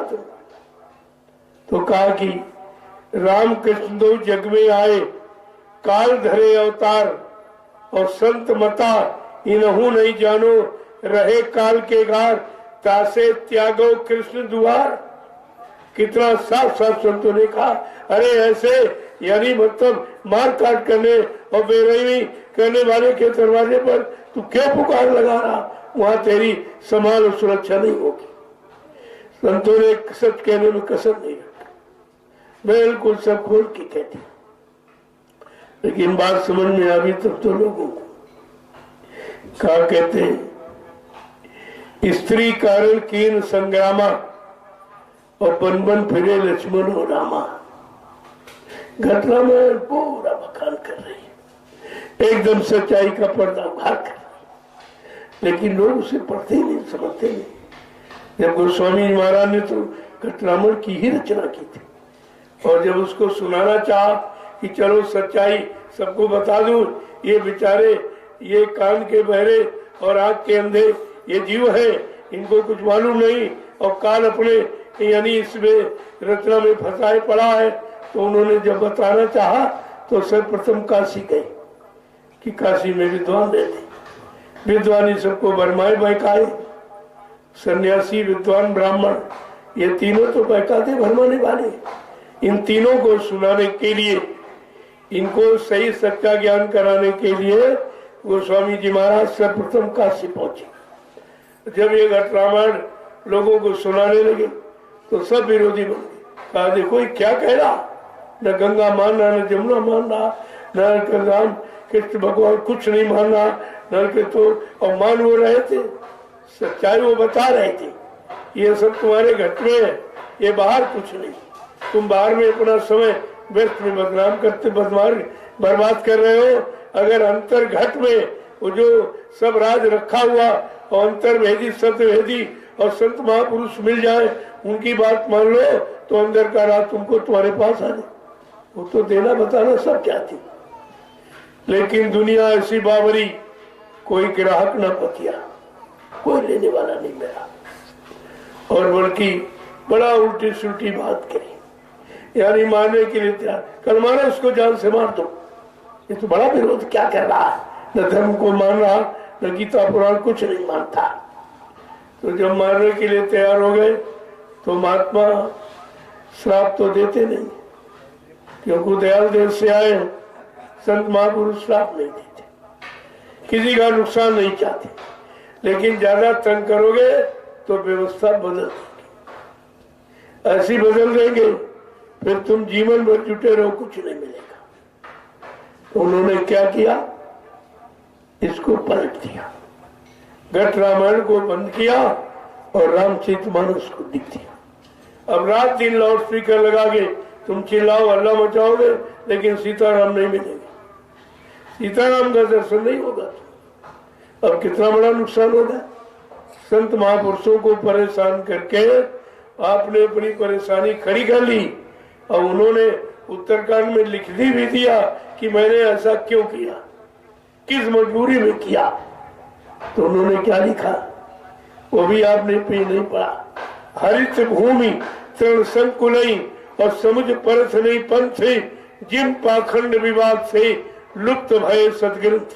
तो कहा कि राम कृष्ण दो जग में आए, काल धरे अवतार और संत मता इनहू नहीं जानो, रहे काल के गार तासे त्यागो कृष्ण दुआर। कितना साफ साफ संतों ने कहा, अरे ऐसे यानी मतलब मार काट करने और बेरहमी करने वाले के दरवाजे पर तू क्यों पुकार लगा रहा? वहां तेरी संभाल और सुरक्षा नहीं होगी। संतों ने सच कहने में कसर नहीं रखी, बिल्कुल सब खोल के कहती। लेकिन बात समझ में आ गई तब तो लोगों को क्या कहते हैं, स्त्री कारण कीन संग्रामा और बन बन फिरे लक्ष्मण और रामा। घटना में पूरा बखान कर रही है, एकदम सच्चाई का पर्दा उघार कर रही, लेकिन लोग उसे पढ़ते नहीं, समझते नहीं। जब गोस्वामी जी महाराज ने तो घटनामण की ही रचना की थी, और जब उसको सुनाना चाहा कि चलो सच्चाई सबको बता दूं, ये बेचारे ये कान के बहरे और आंख के अंधे ये जीव है, इनको कुछ मालूम नहीं, और काल अपने यानी इसमें रचना में फंसाए पड़ा है। तो उन्होंने जब बताना चाहा तो सर्वप्रथम काशी गए कि काशी में विद्वान रहते, विद्वानी सबको बरमाए बहकाए, सन्यासी विद्वान ब्राह्मण ये तीनों तो बहकाते भरमाने वाले। इन तीनों को सुनाने के लिए, इनको सही सच्चा ज्ञान कराने के लिए गोस्वामी जी महाराज सर्वप्रथम काशी पहुंचे। जब ये घटरामायण लोगों को सुनाने लगे तो सब विरोधी बन गए। कहा देखो ये क्या कह रहा, न गंगा मान रहा, न जमुना मान रहा, न राम कृष्ण भगवान कुछ नहीं मान रहा, न के तो और मान वो रहे थे, सच्चाई वो बता रहे थे। ये सब तुम्हारे घर में है, ये बाहर कुछ नहीं। तुम बाहर में अपना समय व्यर्थ में बदनाम करते बर्बाद कर रहे हो। अगर अंतर घट में वो जो सब राज रखा हुआ और अंतर्भेदी सत्यभेदी और संत महापुरुष मिल जाए, उनकी बात मान लो तो अंदर का राज तुमको तुम्हारे पास आ जाए। वो तो देना बताना सब चाहती, लेकिन दुनिया ऐसी बावरी, कोई ग्राहक न पतिया, कोई लेने वाला नहीं मेरा, और बल्कि बड़ा उल्टी सुल्टी बात करी, यानी मारने के लिए तैयार। कल मारा उसको जान से मार दो, ये तो बड़ा विरोध क्या कर रहा है, न धर्म को मान रहा, न गीता पुराण कुछ नहीं मानता। तो जब मारने के लिए तैयार हो गए तो महात्मा श्राप तो देते नहीं, क्योंकि दयाल देव से आए, संत महापुरुष श्राप नहीं देते, किसी का नुकसान नहीं चाहते, लेकिन ज्यादा तंग करोगे तो व्यवस्था बदल देंगे, ऐसी बदल देंगे फिर तुम जीवन भर जुटे रहो, कुछ नहीं मिलेगा। तो उन्होंने क्या किया, इसको पलट दिया, घट रामायण को बंद किया और रामचरितमानस को लिख दिया। अब रात दिन लाउड स्पीकर लगा के तुम चिल्लाओ हल्ला मचाओगे, लेकिन सीताराम नहीं मिलेंगे, सीताराम का दर्शन नहीं होगा। अब कितना बड़ा नुकसान होगा। संत महापुरुषों को परेशान करके आपने अपनी परेशानी खड़ी कर ली, और उन्होंने उत्तरकांड में लिख भी दिया कि मैंने ऐसा क्यों किया, किस मजबूरी में किया। तो उन्होंने क्या लिखा वो भी आपने पे नहीं पढ़ा। हरित भूमि तृण संकुलई और समुझ परथ नहीं पंथ, जिन पाखंड विवाद से लुप्त भय सदग्रंथ।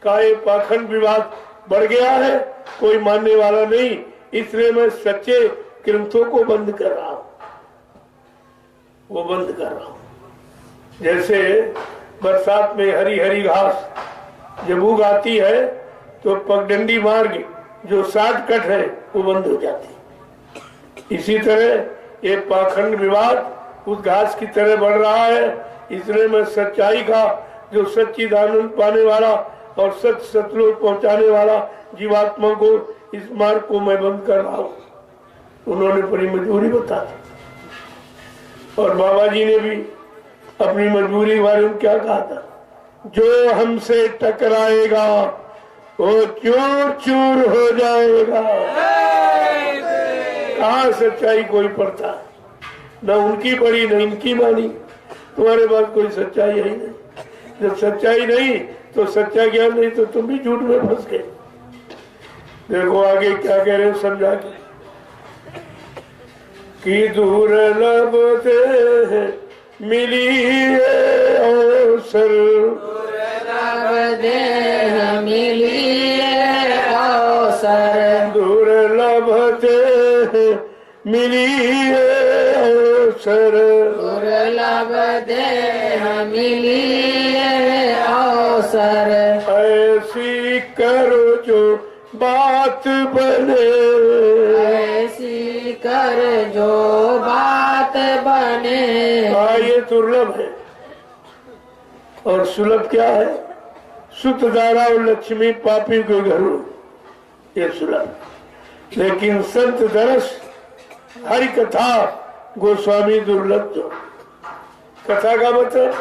का ये पाखंड विवाद बढ़ गया है, कोई मानने वाला नहीं, इसलिए मैं सच्चे ग्रंथों को बंद कर रहा हूं, वो बंद कर रहा हूं। जैसे बरसात में हरी हरी घास जब उग आती है तो पगडंडी मार्ग जो शॉर्टकट है वो बंद हो जाती। इसी तरह ये पाखंड विवाद उस घास की तरह बढ़ रहा है, इसलिए मैं सच्चाई का जो सच्चिदानंद पाने वाला और सच सतलोक पहुंचाने वाला जीवात्मा को, इस मार्ग को मैं बंद कर रहा हूं। उन्होंने बड़ी मजबूरी बता दी, और बाबा जी ने भी अपनी मजबूरी के बारे में क्या कहा था, जो हमसे टकराएगा वो चूर चूर हो जाएगा। कहाँ सच्चाई कोई पढ़ता, न उनकी पढ़ी न इनकी मानी, तुम्हारे पास कोई सच्चाई है ही नहीं। जब सच्चाई नहीं तो सच्चा ज्ञान नहीं तो तुम भी झूठ में फंस गए। देखो आगे क्या कह रहे हैं समझा के, कि दूर लब दे मिली अवसर,
मिली अवसर,
दुर्लभ दे मिली अवसर,
दुर्लभ अब देह मिली ये अवसर,
ऐसी करो जो बात बने,
ऐसी कर जो बात बने।
ये दुर्लभ है और सुलभ क्या है? सुत दारा और लक्ष्मी पापी को घरों, ये सुलभ। लेकिन संत दरस हरि कथा गोस्वामी दुर्लभ। जो कथा का मतलब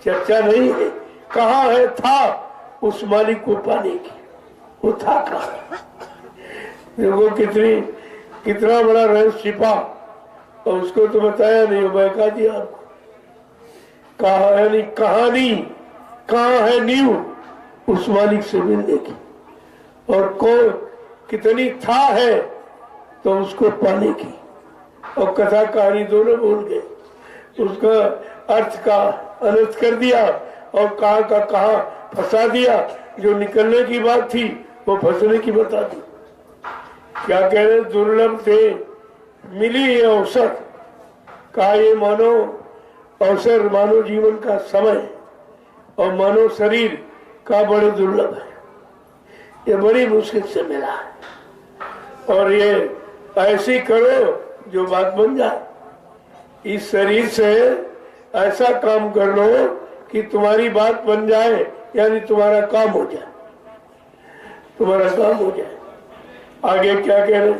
चर्चा नहीं है, कहाँ है था उस मालिक को पाने की, वो था कहाँ। देखो कितना बड़ा रहस्य छिपा और उसको तो बताया नहीं, बहका दिया आपको। कहानी कहाँ है नींव उस मालिक से मिलने की, और कौन कितनी था है तो उसको पाने की। और कथा कहानी दोनों भूल गए, उसका अर्थ का अनर्थ कर दिया और कहाँ का कहाँ फंसा दिया। जो निकलने की बात थी वो फंसने की बता दी। क्या कह रहे? दुर्लभ थे मिली ये अवसर। कहा ये मानो अवसर, मानव जीवन का समय और मानव शरीर का बड़े दुर्लभ है, ये बड़ी मुश्किल से मिला है। और ये ऐसी करो जो बात बन जाए। इस शरीर से ऐसा काम कर लो कि तुम्हारी बात बन जाए, यानी तुम्हारा काम हो जाए, तुम्हारा काम हो जाए। आगे क्या कह रहे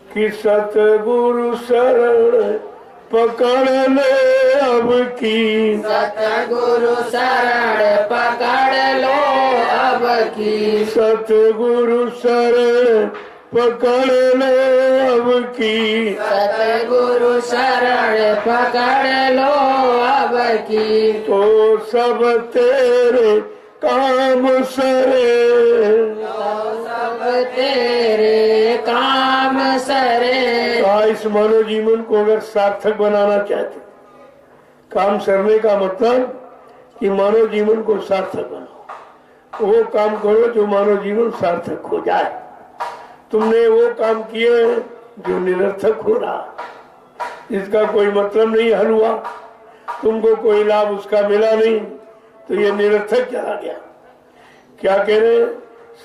कि सतगुरु शरण पकड़ ले अब की,
सतगुरु शरण पकड़ लो अब की,
सतगुरु शरण पकड़ ले अब की,
सतगुरु शरण पकड़ लो अब की।
तो सब तेरे काम सरे,
तो सब तेरे काम सरे।
इस मानव जीवन को अगर सार्थक बनाना चाहते, काम सरने का मतलब कि मानव जीवन को सार्थक बनाओ, वो काम करो जो मानव जीवन सार्थक हो जाए। तुमने वो काम किए जो निरर्थक हो रहा, इसका कोई मतलब नहीं हल हुआ, तुमको कोई लाभ उसका मिला नहीं, तो ये निरर्थक चला गया। क्या कह रहे?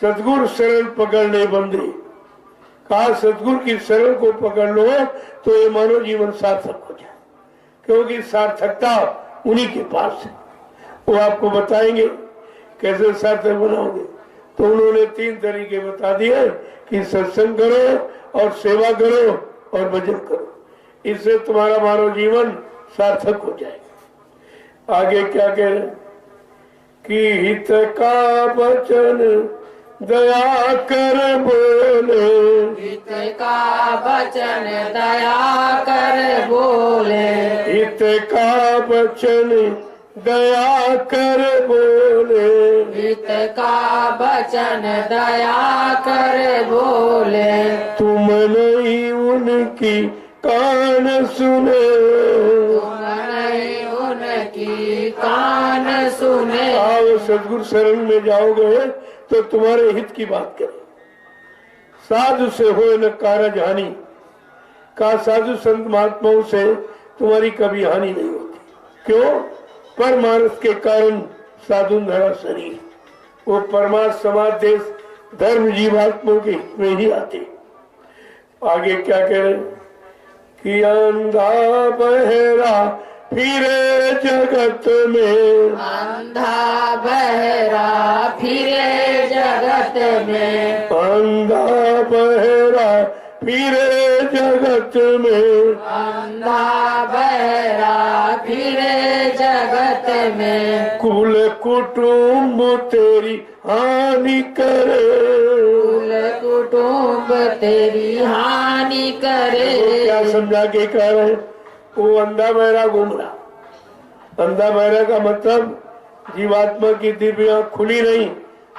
सतगुरु शरण पकड़ ले बंदे। कहा सतगुरु की शरण को पकड़ लो तो ये मानव जीवन सार्थक हो जाए, क्योंकि सार्थकता उन्हीं के पास है। वो आपको बताएंगे कैसे सार्थक बनाओगे। तो उन्होंने 3 तरीके बता दिए कि सत्संग करो और सेवा करो और भजन करो, इससे तुम्हारा मानव जीवन सार्थक हो जाएगा। आगे क्या कह रहे कि हित का वचन दया कर बोले,
हित का वचन दया कर बोले,
हित का वचन दया कर बोले,
हित का वचन दया कर बोले।
तुम नहीं उनकी कान सुने,
तुम नहीं उनकी कान सुने।
आओ सदगुरु शरण में जाओगे तो तुम्हारे हित की बात करें। साधु से हो न कारज हानि, का साधु संत महात्माओं से तुम्हारी कभी हानि नहीं होती। क्यों? परमार्थ के कारण साधु धरा शरीर, वो परमार्थ समाज देश धर्म जीवात्माओं के हित में ही आते। आगे क्या कह रहे कि अंधा बहरा फिरे जगत में,
अंधा बहरा फिरे जगत में,
अंधा बहरा फिरे जगत में,
अंधा बहरा फिरे जगत में।
कुल कुटुंब तेरी हानि करे,
कुल कुटुंब तेरी हानि करे।
तो क्या समझा के कह रहे हैं? वो अंधा बहरा घूम रहा। अंधा बहरा का मतलब जीवात्मा की दिव्य आंख खुली नहीं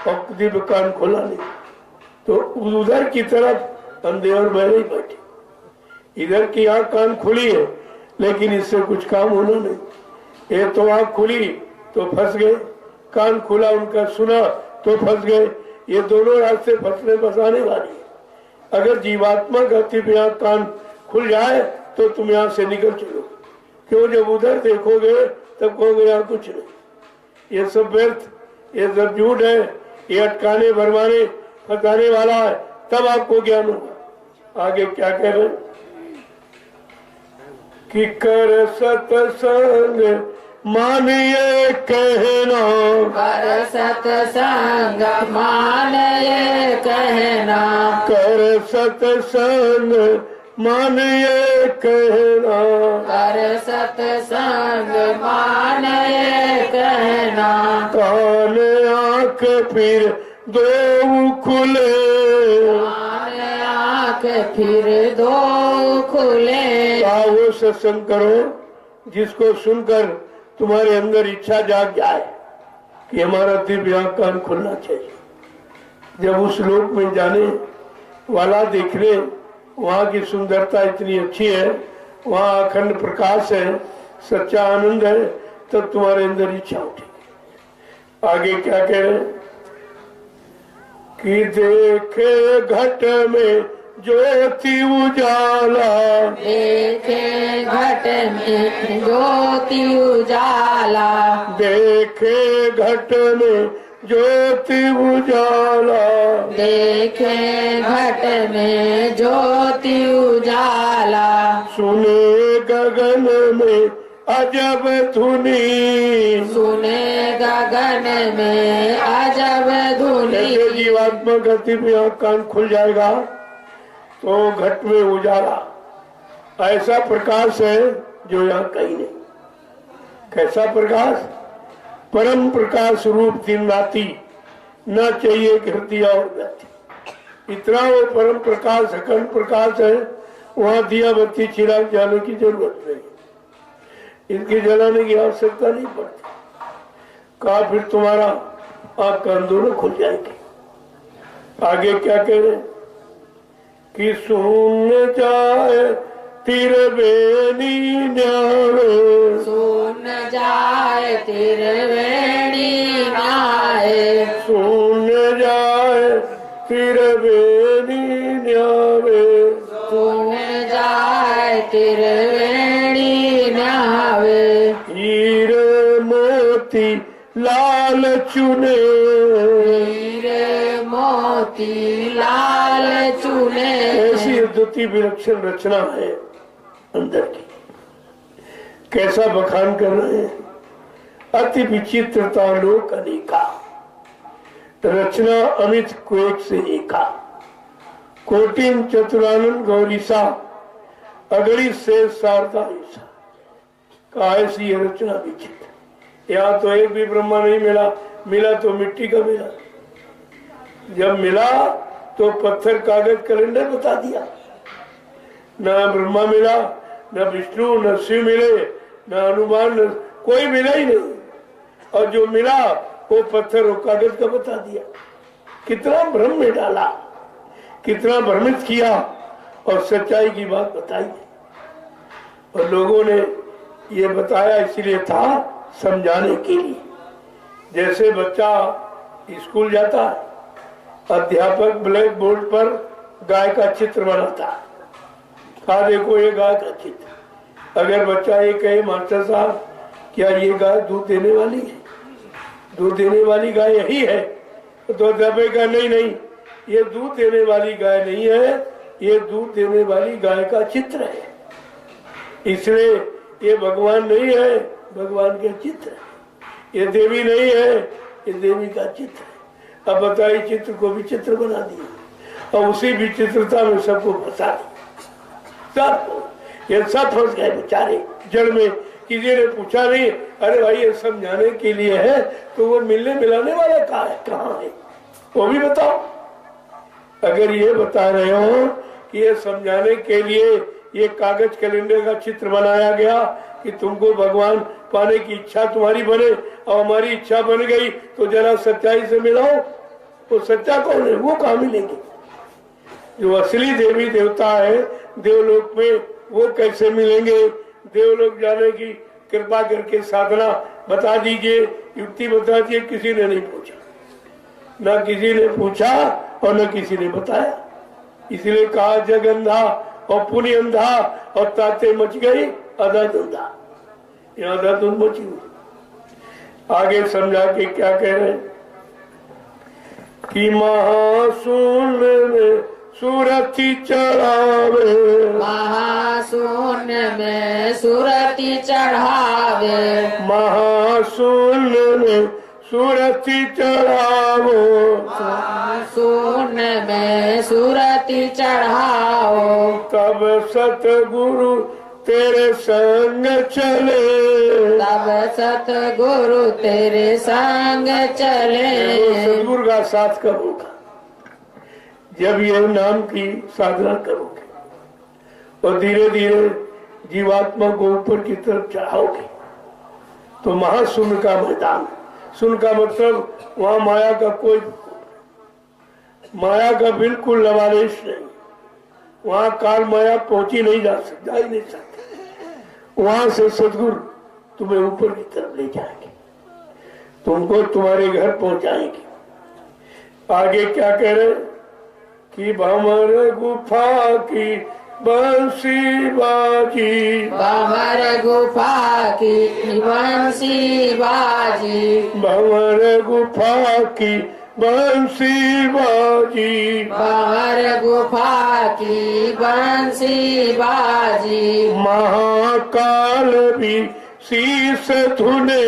और दिव्य कान खुला नहीं, तो उधर की तरफ अंधे और बहरे ही बैठे। इधर की आंख कान खुली है लेकिन इससे कुछ काम होना नहीं। ये तो आंख खुली तो फंस गए, कान खुला उनका सुना तो फंस गए। ये दोनों रास्ते फंसने फंसाने वाली है। अगर जीवात्मा का दिव्य आंख कान खुल जाए तो तुम यहाँ से निकल चलो, क्यों? जब उधर देखोगे तब कहोगे यहाँ कुछ नहीं, ये सब व्यर्थ, ये सब झूठ है, ये अटकाने भरमाने फंसाने वाला है, तब आपको ज्ञान होगा। आगे क्या कह रहे हैं कि कर सत्संग मानिए कहना,
कर सत्संग मान ये कहना,
कर सत्संग मानिए कहना,
कर सत्संग मान ये कहना,
कान आंख फिर दो खुले,
कान आँख फिर दो खुले।
वो सत्संग करो जिसको सुनकर तुम्हारे अंदर इच्छा जाग जाए कि हमारा दिव्य आंख कान खुलना चाहिए। जब उस लोक में जाने वाला देखने, वहाँ की सुंदरता इतनी अच्छी है, वहाँ अखंड प्रकाश है, सच्चा आनंद है, तब तुम्हारे अंदर इच्छा उठेगी। आगे क्या कह रहे हैं कि देखे घट में ज्योति उजाला,
देखे घट में ज्योति उजाला,
देखे घट में ज्योति उजाला,
देखे घट में ज्योति उजाला,
सुने गगन में अजब धुनी,
सुने गगन में अजब धुनी।
जैसे जीवात्मा गति में आँख कान खुल जाएगा तो घट में उजाला, ऐसा प्रकाश है जो यहाँ कहीं नहीं। कैसा प्रकाश? परम प्रकाश रूप दिन राति, न चाहिए हृदय और गति। इतना वो परम प्रकाश अखंड प्रकाश है, वहाँ दिया बत्ती चिराग जाने की जरूरत नहीं, इनकी जलाने की आवश्यकता नहीं पड़ती। कहा फिर तुम्हारा आँख कान दोनों खुल जाएंगे। आगे क्या कह रहे कि सुन जाए तिरवेणी न्यावे,
सुन जाए त्रिवेणी न्याय,
सुन जाए तिरवेणी न्यावे,
सुन जाए त्रिवेणी न्यावे।
हीरे मोती लाल चुने,
हीरे मोती लाल चुने।
ऐसी अद्वितीय विलक्षण रचना है अंदर की। कैसा बखान कर रहे हैं, अति विचित्रता लोक अनेका, रचना अमित कोक से एका, कोटिन चतुरानंद गौरीसा, अगड़ी से शारदा ईसा। कहा ऐसी ये रचना विचित्र। यहाँ तो एक भी ब्रह्मा नहीं मिला, मिला तो मिट्टी का मिला। जब मिला तो पत्थर कागज कैलेंडर बता दिया। न ब्रह्मा मिला, न विष्णु, न शिव मिले, न हनुमान, न कोई मिला ही नहीं। और जो मिला वो पत्थर और कागज का बता दिया। कितना भ्रम में डाला, कितना भ्रमित किया और सच्चाई की बात बताई। और लोगों ने ये बताया इसलिए था समझाने के लिए। जैसे बच्चा स्कूल जाता है, अध्यापक ब्लैक बोर्ड पर गाय का चित्र बनाता है। कहा देखो ये गाय का चित्र। अगर बच्चा ये कहे मास्टर साहब क्या ये गाय दूध देने वाली है, दूध देने वाली गाय यही है, तो अध्यापक का नहीं नहीं, ये दूध देने वाली गाय नहीं है, ये दूध देने वाली गाय का चित्र है। इसलिए ये भगवान नहीं है, भगवान का चित्र है। ये देवी नहीं है, ये देवी का चित्र है। अब बताइए, चित्र को विचित्र बना दिया और उसी विचित्रता में सबको फंसा दिया। सब ये सब फंस गए बेचारे जड़ में। किसी ने पूछा नहीं, अरे भाई ये समझाने के लिए है तो वो मिलने मिलाने वाला कहाँ है, वो भी बताओ। अगर ये बता रहे हो कि ये समझाने के लिए ये कागज कैलेंडर का चित्र बनाया गया कि तुमको भगवान पाने की इच्छा तुम्हारी बने और हमारी इच्छा बन गई, तो जरा सच्चाई से मिलाओ। वो सच्चा कौन है, वो कहाँ मिलेंगे? जो असली देवी देवता है देवलोक में, वो कैसे मिलेंगे? देवलोक जाने की कृपा करके साधना बता दीजिए, युक्ति बता दीजिए। किसी ने नहीं पूछा, न किसी ने पूछा और न किसी ने बताया। इसलिए कहा जग अंधा और पुण्य अंधा और ताते मच गई अदा धंधा। यहाँ धुन मची हुई। आगे समझा के क्या कह रहे हैं कि महाशून्य में सुरति चढ़ावे,
महाशून्य में सुरति चढ़ावे,
महाशून्य में सुरति चढ़ावो,
शून्य में सुरति चढ़ाओ,
तब सतगुरु तेरे संग चले,
तब सतगुरु तेरे संग चले।
सतगुरु का साथ कब होगा? जब ये नाम की साधना करोगे और धीरे धीरे जीवात्मा को ऊपर की तरफ चढ़ाओगे तो महाशून्य का मैदान। शून्य का मतलब वहां माया का कोई, माया का बिल्कुल लवालेश नहीं, वहां काल माया पहुंची नहीं जा सकती, जा ही नहीं सकती। वहां से सदगुरु तुम्हें ऊपर की तरफ ले जाएंगे, तुमको तुम्हारे घर पहुंचाएंगे। आगे क्या कह रहे कि भंवर गुफा की बंसी बाजी,
भंवर गुफा की बंसी बाजी,
भंवर गुफा की बंसी बाजी,
भंवर गुफा की बंसी बाजी,
महाकाल भी शीस धुने,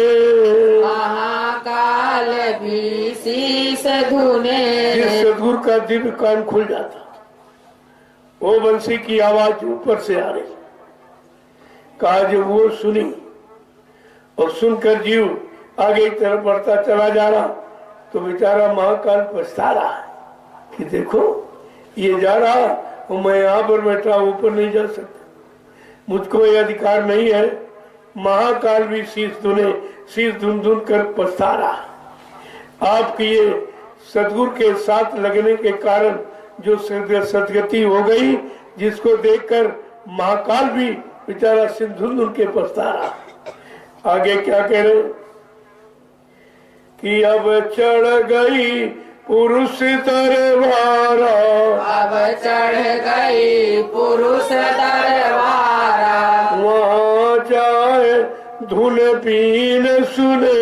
महाकाल भी शीस धुने।
जिस सदगुरु का दिव्य कान खुल जाता, वो बंसी की आवाज ऊपर से आ रही, कहा जब वो सुनी और सुनकर जीव आगे की तरफ बढ़ता चला जा रहा तो बेचारा महाकाल पछता रहा है कि देखो ये जा रहा और मैं यहाँ पर बैठा ऊपर नहीं जा सकता, मुझको ये अधिकार नहीं है। महाकाल भी शीश धुन धुन कर पछता रहा। आपकी ये सदगुरु के साथ लगने के कारण जो सदगति हो गई, जिसको देखकर महाकाल भी बेचारा सिंधुन के पछता रहा। आगे क्या कह रहे कि अब चढ़ गई पुरुष दरबारा,
अब चढ़ गई पुरुष दरबारा,
वहाँ जाए धुन बीन सुने,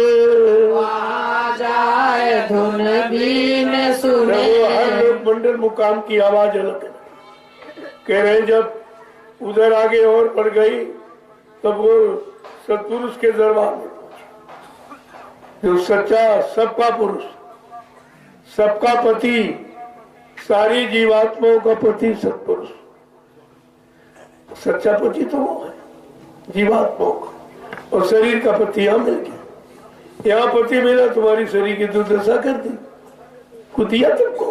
वहाँ जाए धुन बीन सुने।
हर लोग मंडल मुकाम की आवाज अलग है। कह रहे जब उधर आगे और बढ़ गई तब वो सतपुरुष के दरबार में जो सच्चा सबका पुरुष, सबका पति, सारी जीवात्माओं का पति सतपुरुष, सच्चा पति तो वो है जीवात्माओं का, और शरीर का पति यहाँ मिल गया। यहाँ पति मिला, तुम्हारी शरीर की दुर्दशा कर दी, कुछ दिया तुमको,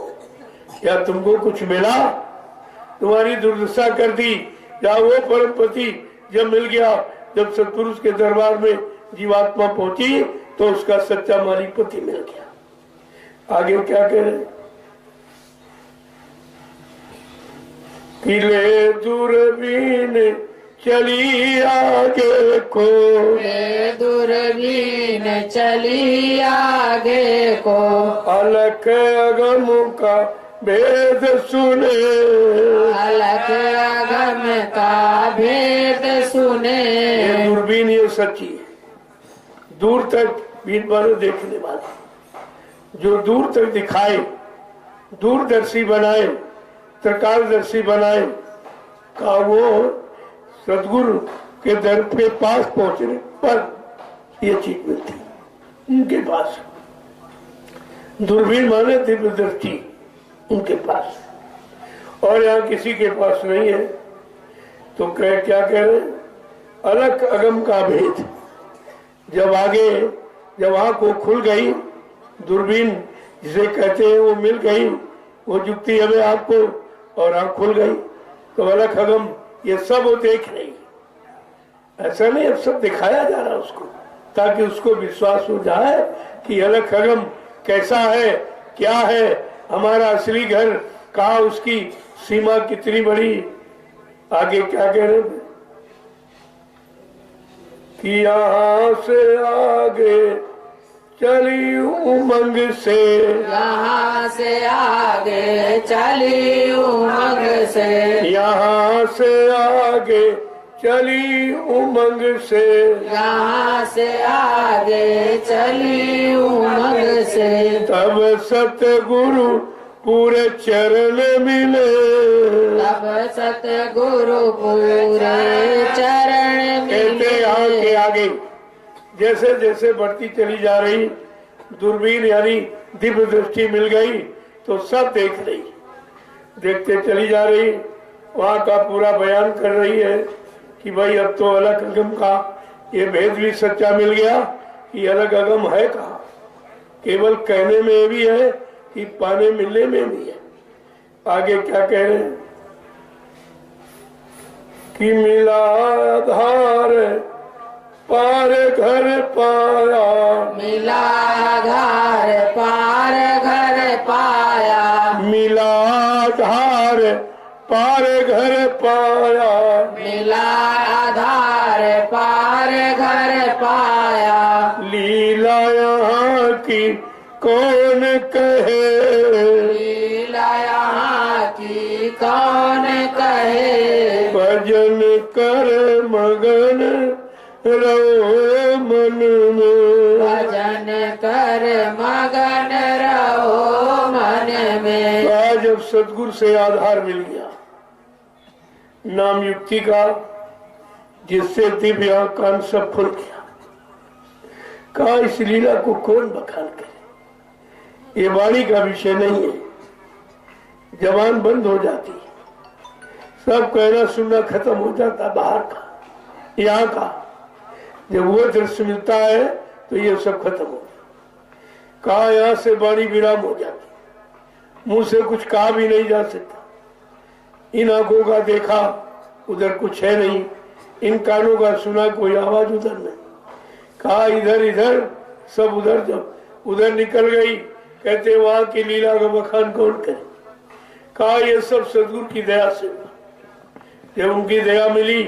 या तुमको कुछ मिला, तुम्हारी दुर्दशा कर दी। या वो परम पति जब मिल गया, जब सतपुरुष के दरबार में जीवात्मा पहुंची तो उसका सच्चा मालिक पति मिल गया। आगे क्या कह रहे कि ले दूरबीन चली आगे को,
ले दूरबीन चली आगे को,
अलख अगम का भेद सुने,
अलख अगम का भेद सुने।
ये दूरबीन ये सच्ची है, दूर तक बीन वाले देखने वाले, जो दूर तक दिखाए, दूरदर्शी बनाए, त्रिकालदर्शी बनाए, का वो सदगुरु के दर पे पास पहुंचने पर ये चीज मिलती उनके पास। दूरबीन माने दिव्य दृष्टि उनके पास, और यहाँ किसी के पास नहीं है। तो क्या कह रहे, अलग अगम का भेद। जब आगे, जब आँख को खुल गई, दूरबीन जिसे कहते हैं वो मिल गई, वो जुगती हमें आपको, और आँख खुल गई तो अलग अगम ये सब वो देख रही। ऐसा नहीं, अब सब दिखाया जा रहा है उसको, ताकि उसको विश्वास हो जाए कि अलग अगम कैसा है, क्या है, हमारा असली घर कहाँ, उसकी सीमा कितनी बड़ी। आगे क्या कह रहे कि यहाँ से आगे चली उमंग से,
यहाँ से आगे चली उमंग से,
यहाँ से आगे चली उमंग से,
यहाँ से आगे चली उमंग से।
तब सतगुरु पूरे चरण मिले,
तब सतगुरु पूरे चरण
कहते
मिले।
यहाँ के आगे जैसे जैसे बढ़ती चली जा रही, दूरबीन यानी दिव्य दृष्टि मिल गई तो सब देख रही, देखते चली जा रही। वहाँ का पूरा बयान कर रही है कि भाई अब तो अलग अगम का ये भेद भी सच्चा मिल गया कि अलग अगम है कहाँ, केवल कहने में भी है कि पाने मिलने में भी है। आगे क्या कह रहे हैं कि मिला आधार पार घर पाया,
मिला आधार पार घर पाया।
मिला आधार पार घर पाया,
मिला आधार पार घर पाया।
लीला यहाँ की कौन कहे,
लीला यहाँ की कौन कहे।
भजन कर मगन रहो मन में,
भजन कर मगन रहो मन में।
आज जब सतगुरु से आधार मिल गया नाम युक्ति का, जिससे दिव्य कान सब खुल गया, कहा इस लीला को कौन बखान करे। ये वाणी का विषय नहीं है, जबान बंद हो जाती, सब कहना सुनना खत्म हो जाता बाहर का। यहाँ का जब वो दृश्य मिलता है तो ये सब खत्म हो गया। कहा यहाँ से वाणी विराम हो जाती, मुंह से कुछ कहा भी नहीं जा सकता। इन आंखों का देखा उधर कुछ है नहीं, इन कानों का सुना कोई आवाज उधर नहीं। कहा इधर इधर सब उधर, जब उधर निकल गई कहते वहां की लीला का बखान कौन करे। कहा ये सब सदगुरु की दया से, जब उनकी दया मिली